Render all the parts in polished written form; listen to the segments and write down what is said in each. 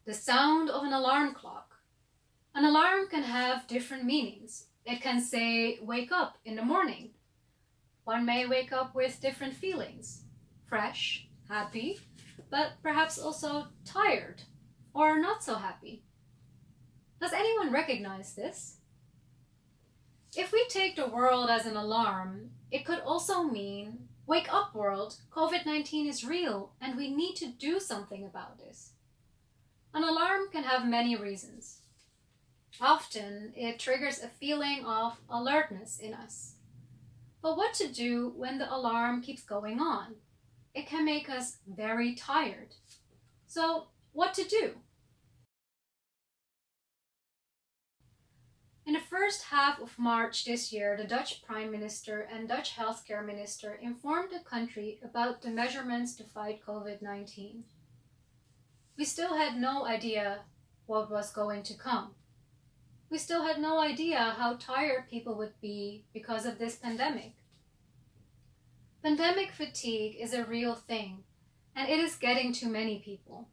the sound of an alarm clock. An alarm can have different meanings. It can say, wake up in the morning. One may wake up with different feelings, fresh, happy, but perhaps also tired or not so happy. Does anyone recognize this? If we take the world as an alarm, it could also mean, wake up world, COVID-19 is real and we need to do something about this. An alarm can have many reasons. Often, it triggers a feeling of alertness in us. But what to do when the alarm keeps going on? It can make us very tired. So, what to do? In the first half of March this year, the Dutch Prime Minister and Dutch Healthcare Minister informed the country about the measurements to fight COVID-19. We still had no idea what was going to come. We still had no idea how tired people would be because of this pandemic. Pandemic fatigue is a real thing, and it is getting to many people.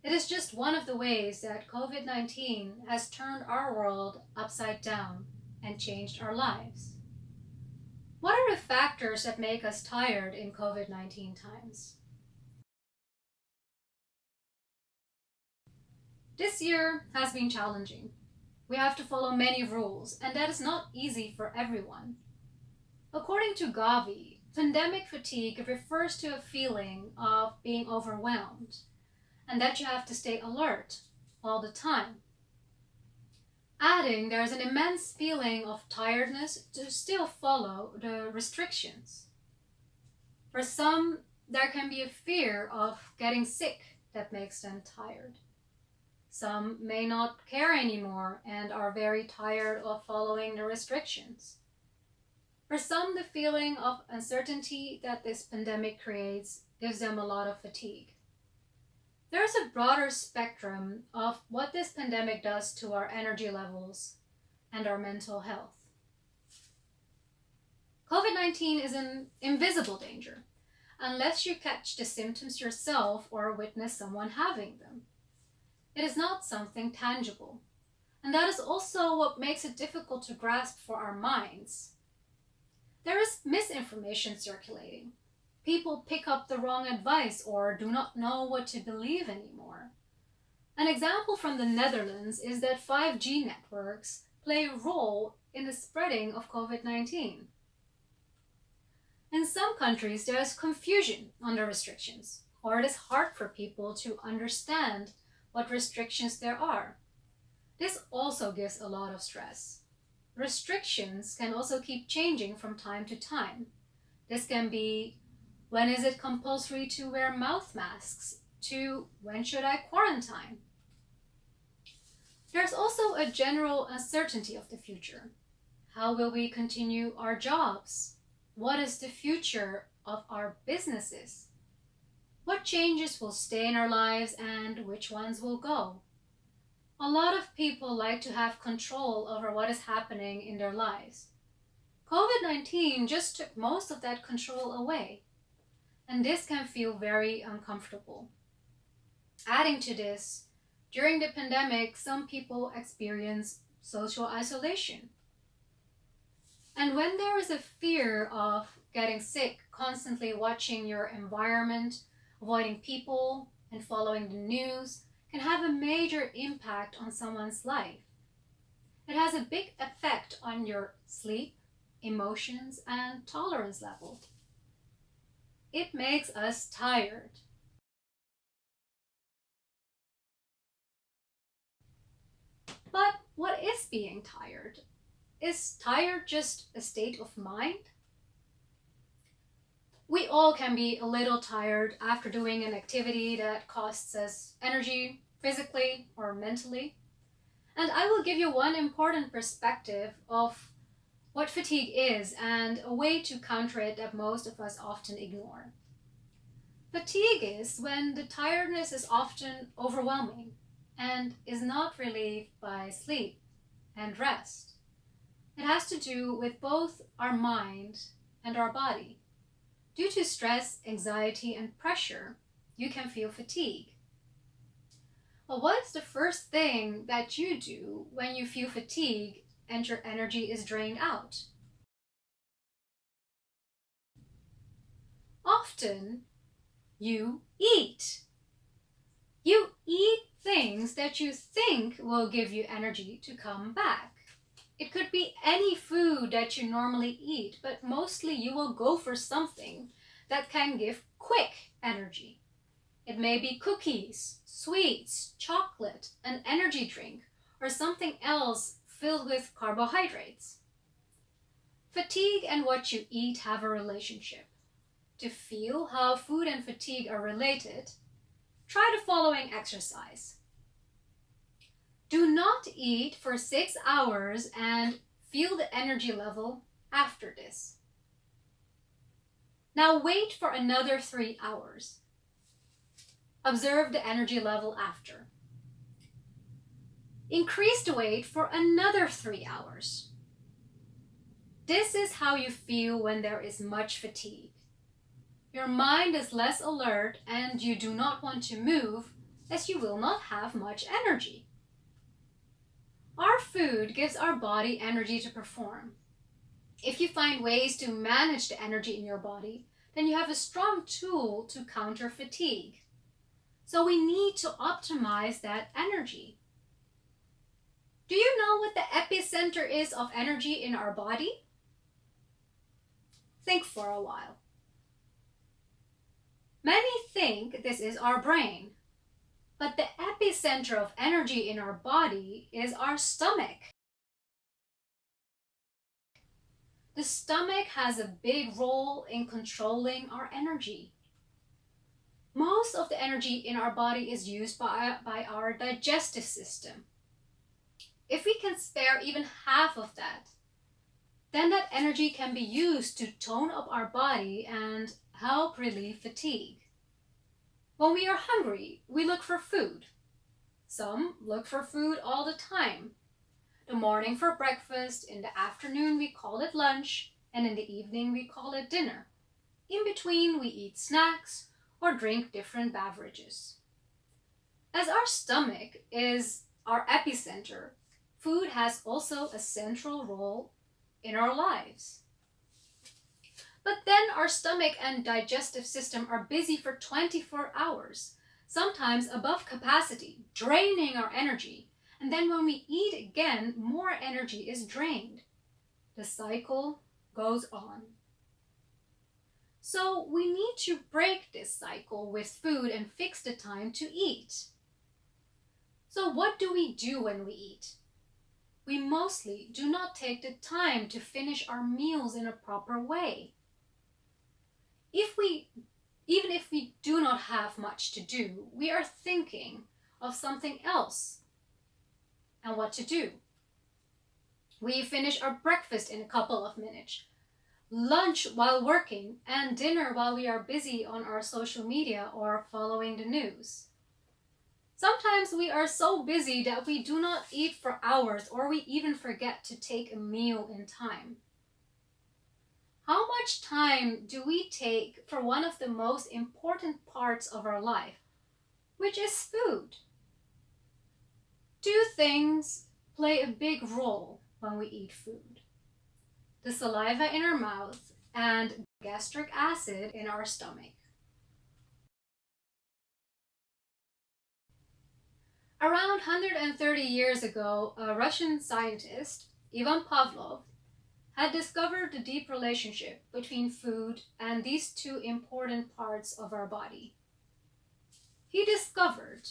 It is just one of the ways that COVID-19 has turned our world upside down and changed our lives. What are the factors that make us tired in COVID-19 times? This year has been challenging. We have to follow many rules, and that is not easy for everyone. According to Gavi, pandemic fatigue refers to a feeling of being overwhelmed, and that you have to stay alert all the time. Adding, there's an immense feeling of tiredness to still follow the restrictions. For some, there can be a fear of getting sick that makes them tired. Some may not care anymore and are very tired of following the restrictions. For some, the feeling of uncertainty that this pandemic creates gives them a lot of fatigue. There is a broader spectrum of what this pandemic does to our energy levels and our mental health. COVID-19 is an invisible danger, unless you catch the symptoms yourself or witness someone having them. It is not something tangible, and that is also what makes it difficult to grasp for our minds. There is misinformation circulating. People pick up the wrong advice or do not know what to believe anymore. An example from the Netherlands is that 5G networks play a role in the spreading of COVID-19. In some countries, there is confusion on the restrictions, or it is hard for people to understand what restrictions there are. This also gives a lot of stress. Restrictions can also keep changing from time to time. This can be, when is it compulsory to wear mouth masks, to when should I quarantine? There's also a general uncertainty of the future. How will we continue our jobs? What is the future of our businesses? What changes will stay in our lives and which ones will go? A lot of people like to have control over what is happening in their lives. COVID-19 just took most of that control away, and this can feel very uncomfortable. Adding to this, during the pandemic, some people experience social isolation. And when there is a fear of getting sick, constantly watching your environment, avoiding people, and following the news can have a major impact on someone's life. It has a big effect on your sleep, emotions, and tolerance level. It makes us tired. But what is being tired? Is tired just a state of mind? We all can be a little tired after doing an activity that costs us energy, physically or mentally. And I will give you one important perspective of what fatigue is and a way to counter it that most of us often ignore. Fatigue is when the tiredness is often overwhelming and is not relieved by sleep and rest. It has to do with both our mind and our body. Due to stress, anxiety, and pressure, you can feel fatigue. Well, what is the first thing that you do when you feel fatigue and your energy is drained out? Often, you eat. You eat things that you think will give you energy to come back. It could be any food that you normally eat, but mostly you will go for something that can give quick energy. It may be cookies, sweets, chocolate, an energy drink, or something else filled with carbohydrates. Fatigue and what you eat have a relationship. To feel how food and fatigue are related, try the following exercise. Do not eat for 6 hours and feel the energy level after this. Now wait for another 3 hours. Observe the energy level after. Increase the wait for another 3 hours. This is how you feel when there is much fatigue. Your mind is less alert and you do not want to move as you will not have much energy. Our food gives our body energy to perform. If you find ways to manage the energy in your body, then you have a strong tool to counter fatigue. So we need to optimize that energy. Do you know what the epicenter is of energy in our body? Think for a while. Many think this is our brain, but the epicenter of energy in our body is our stomach. The stomach has a big role in controlling our energy. Most of the energy in our body is used by our digestive system. If we can spare even half of that, then that energy can be used to tone up our body and help relieve fatigue. When we are hungry, we look for food. Some look for food all the time. The morning for breakfast, in the afternoon we call it lunch, and in the evening we call it dinner. In between we eat snacks or drink different beverages. As our stomach is our epicenter, food has also a central role in our lives. But then our stomach and digestive system are busy for 24 hours, sometimes above capacity, draining our energy. And then when we eat again, more energy is drained. The cycle goes on. So we need to break this cycle with food and fix the time to eat. So what do we do when we eat? We mostly do not take the time to finish our meals in a proper way. Even if we do not have much to do, we are thinking of something else and what to do. We finish our breakfast in a couple of minutes, lunch while working, and dinner while we are busy on our social media or following the news. Sometimes we are so busy that we do not eat for hours, or we even forget to take a meal in time. How much time do we take for one of the most important parts of our life, which is food? Two things play a big role when we eat food: the saliva in our mouth and gastric acid in our stomach. Around 130 years ago, a Russian scientist, Ivan Pavlov, had discovered the deep relationship between food and these two important parts of our body. He discovered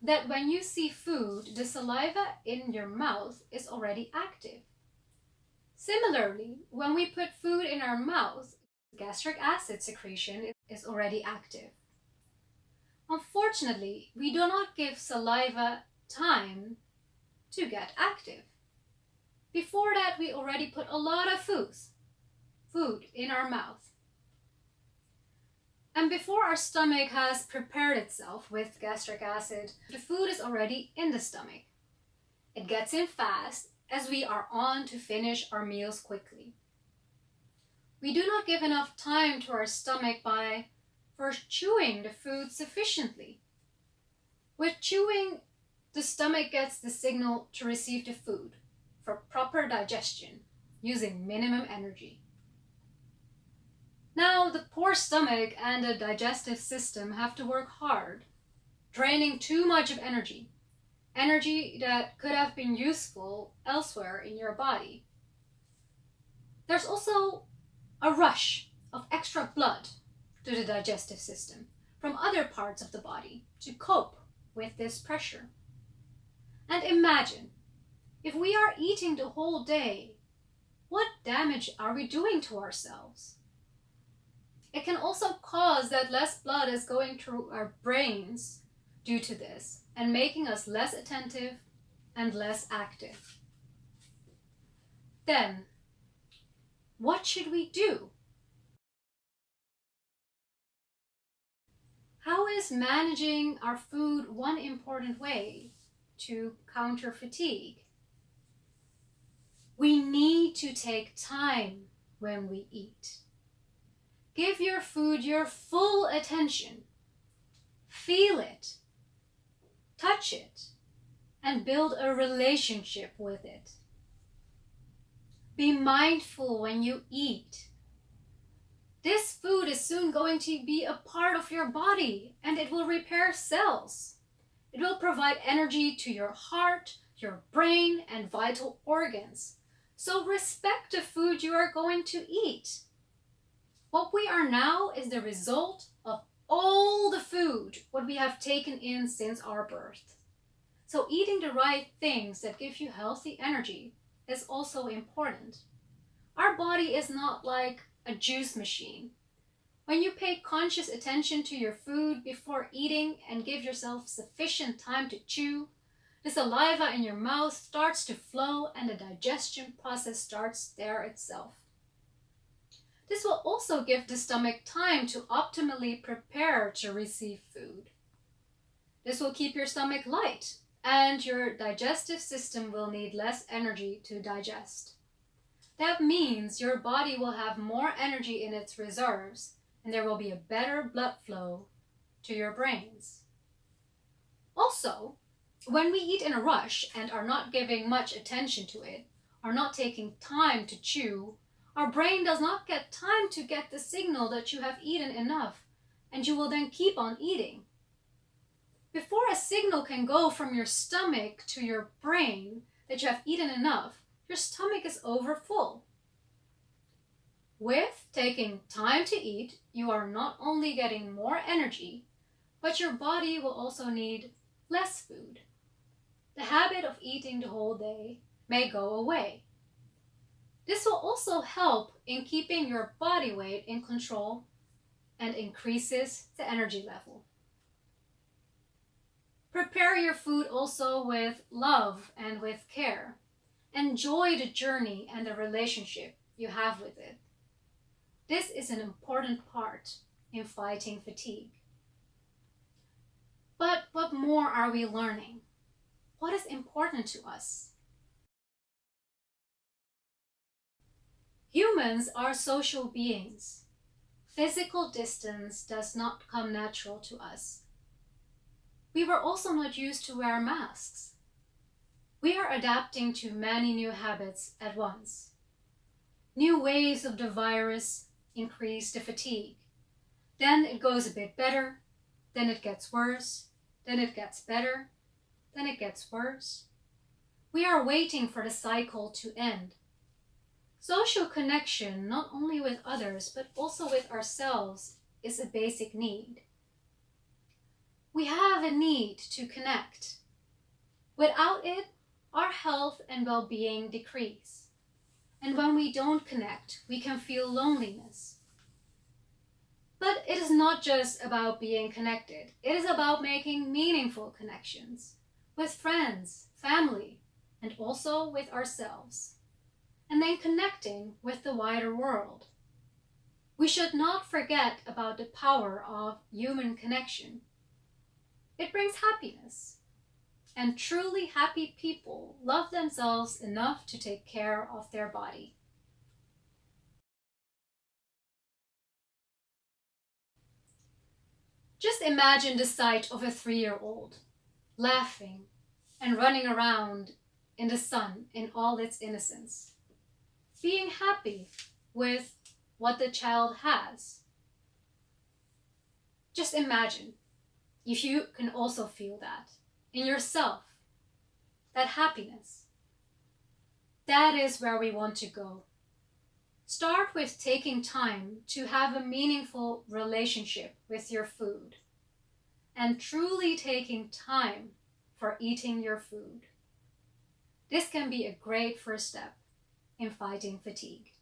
that when you see food, the saliva in your mouth is already active. Similarly, when we put food in our mouth, gastric acid secretion is already active. Unfortunately, we do not give saliva time to get active. Before that, we already put a lot of food in our mouth. And before our stomach has prepared itself with gastric acid, the food is already in the stomach. It gets in fast as we are on to finish our meals quickly. We do not give enough time to our stomach by first chewing the food sufficiently. With chewing the stomach gets the signal to receive the food for proper digestion using minimum energy. Now, the poor stomach and the digestive system have to work hard, draining too much of energy that could have been useful elsewhere in your body. There's also a rush of extra blood to the digestive system from other parts of the body to cope with this pressure. And imagine, if we are eating the whole day, what damage are we doing to ourselves? It can also cause that less blood is going through our brains due to this and making us less attentive and less active. Then, what should we do? How is managing our food one important way to counter fatigue? We need to take time when we eat. Give your food your full attention. Feel it, touch it, and build a relationship with it. Be mindful when you eat. This food is soon going to be a part of your body, and it will repair cells. It will provide energy to your heart, your brain, and vital organs. So respect the food you are going to eat. What we are now is the result of all the food what we have taken in since our birth. So eating the right things that give you healthy energy is also important. Our body is not like a juice machine. When you pay conscious attention to your food before eating and give yourself sufficient time to chew, the saliva in your mouth starts to flow and the digestion process starts there itself. This will also give the stomach time to optimally prepare to receive food. This will keep your stomach light, and your digestive system will need less energy to digest. That means your body will have more energy in its reserves, and there will be a better blood flow to your brains. Also, when we eat in a rush and are not giving much attention to it, are not taking time to chew, our brain does not get time to get the signal that you have eaten enough, and you will then keep on eating. Before a signal can go from your stomach to your brain that you have eaten enough, your stomach is overfull. With taking time to eat, you are not only getting more energy, but your body will also need less food. The habit of eating the whole day may go away. This will also help in keeping your body weight in control and increases the energy level. Prepare your food also with love and with care. Enjoy the journey and the relationship you have with it. This is an important part in fighting fatigue. But what more are we learning? What is important to us? Humans are social beings. Physical distance does not come natural to us. We were also not used to wear masks. We are adapting to many new habits at once. New waves of the virus increase the fatigue. Then it goes a bit better, then it gets worse, then it gets better, then it gets worse. We are waiting for the cycle to end. Social connection, not only with others, but also with ourselves, is a basic need. We have a need to connect. Without it, our health and well-being decrease. And when we don't connect, we can feel loneliness. But it is not just about being connected. It is about making meaningful connections with friends, family, and also with ourselves. And then connecting with the wider world. We should not forget about the power of human connection. It brings happiness. And truly happy people love themselves enough to take care of their body. Just imagine the sight of a 3-year-old, laughing, and running around in the sun in all its innocence, being happy with what the child has. Just imagine if you can also feel that in yourself, that happiness. That is where we want to go. Start with taking time to have a meaningful relationship with your food and truly taking time for eating your food. This can be a great first step in fighting fatigue.